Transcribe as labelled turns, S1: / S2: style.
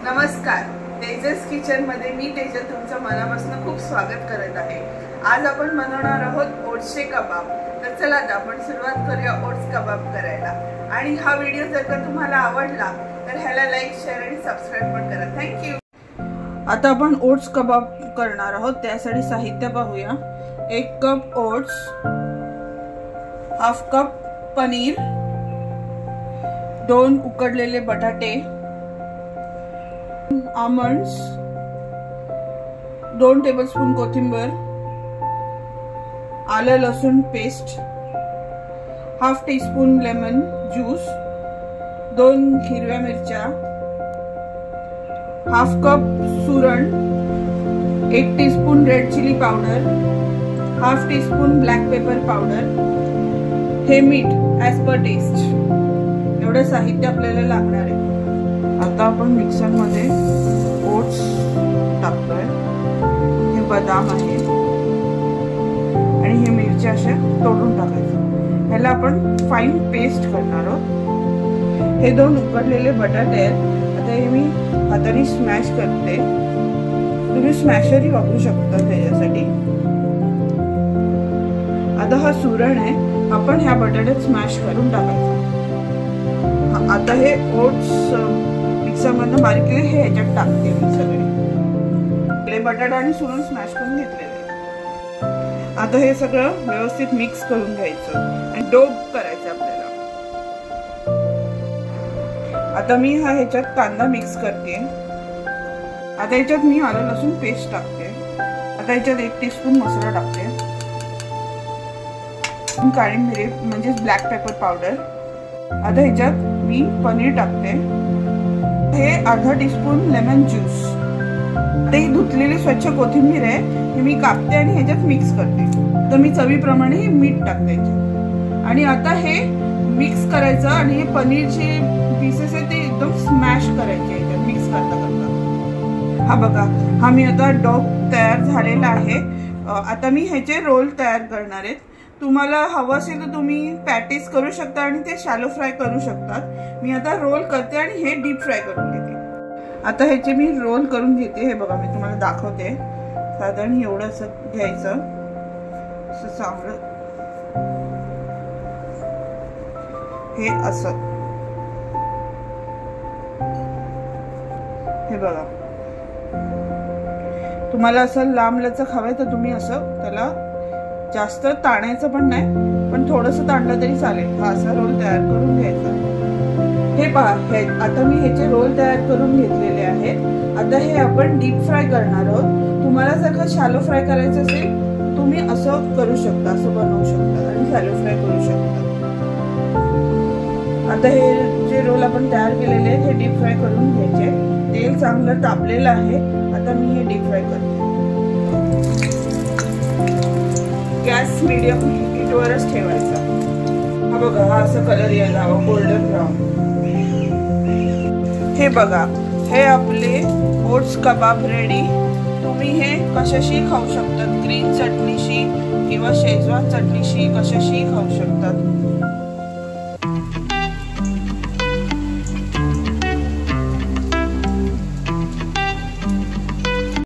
S1: नमस्कार, तेजस किचन मध्ये मी तेजस तुमचं मनापासून खूप स्वागत करत आहे। आज आपण बनवणार आहोत ओट्सचे कबाब। तर चला आता आपण सुरुवात करूया ओट्स कबाब करायला। आणि हा व्हिडिओ जर का तुम्हाला आवडला तर ह्याला लाईक, शेअर आणि सबस्क्राइब पण करा। थँक्यू। आता आपण ओट्स कबाब करणार आहोत। त्यासाठी साहित्य पाहूया। 1 cup oats, half cup paneer, 2 उकडलेले बटाटे, आमंड्स, 2 टेबलस्पून कोथिंबीर, आलं लसूण paste, half teaspoon lemon juice, 2 हिरव्या मिरच्या, हाफ कप सुरण, 1 teaspoon red chili powder, half teaspoon black pepper powder, हे मीठ ॲज पर टेस्ट। एवढं साहित्य आपल्याला लागणार आहे। आता आपण मिक्सर मध्ये ओट्स टाकतोय। हे बदाम आहे आणि हे मिरच्या अशा तोडून टाकायचं। ह्याला आपण फाईन पेस्ट करणार आहोत। हे 2 उकडलेले बटाटे आहेत। आता हे मी हाताने स्मॅश करते। तुम्ही स्मॅशरही वापरू शकता त्याच्यासाठी। आता हा सुरण आहे, आपण ह्या बटाट्यात स्मॅश करून टाकायचा। आता हे ओट्स मिक्सर मधून बारीक केले, हे ह्याच्यात टाकते मी सगळे। बटाटा आणि सुरण स्मॅश करून घेतलेले। आता हे सगळं व्यवस्थित मिक्स करून घ्यायचं आणि डो करायचं आपल्याला। आता मी ह्याच्यात कांदा मिक्स करते। आता ह्याच्यात मी आलं लसूण पेस्ट टाकते। आता ह्याच्यात 1 टीस्पून मसाला टाकते, काळी मिरी म्हणजे ब्लॅक पेपर पावडर। आता ह्याच्यात मी पनीर टाकते। हे अर्धा टीस्पून लेमन ज्यूस। आता ही धुतलेली स्वच्छ कोथिंबीर आहे, हे मी कापते आणि ह्याच्यात मिक्स करते। तर मी चवीप्रमाणे हे मीठ टाकते आणि आता हे मिक्स करायचं आणि हे पनीरचे पीसेस आहे ते एकदम स्मॅश करायचे ह्याच्यात मिक्स करता करता। हा बघा, हा मी आता डो तयार झालेला आहे। आता मी ह्याचे रोल तयार करणार आहेत। तुम्हाला हवं असेल तर तुम्ही पॅटीस करू शकता आणि ते शॅलो फ्राय करू शकतात। मी आता रोल करते आणि हे डीप फ्राय करून घेते। आता ह्याचे मी रोल करून घेते। हे बघा, मी तुम्हाला दाखवते। साधारण एवढं असं घ्यायचं, असं चांगलं हे असं। हे बघा, तुम्हाला असं लांब लचक हवंय तर तुम्ही असं त्याला जास्त ताणायचं पण नाही, पण थोडंसं ताणलं तरी चालेल। हा असा रोल तयार करून घ्यायचा। हे पहा, आता मी ह्याचे रोल तयार करून घेतलेले आहेत। आता हे आपण डीप फ्राय करणार आहोत। तुम्हाला जर का शॅलो फ्राय करायचं असेल तुम्ही असं करू शकता, असं बनवू शकता आणि शॅलो फ्राय करू शकता। आता हे जे रोल आपण तयार केलेले आहेत हे डीप फ्राय करून घ्यायचे। तेल चांगलं तापलेलं आहे। आता मी हे डीप फ्राय करते। गॅस मीडियम हीटवरच ठेवायचा। हा बघा, हा असं कलर यायला हवा, गोल्डन ब्राऊन। हे बघा, हे आपले ओट्स कबाब रेडी। तुम्ही हे कशाशी खाऊ शकतात, ग्रीन चटणीशी किंवा शेजवान चटणीशी, कशाशी खाऊ शकतात।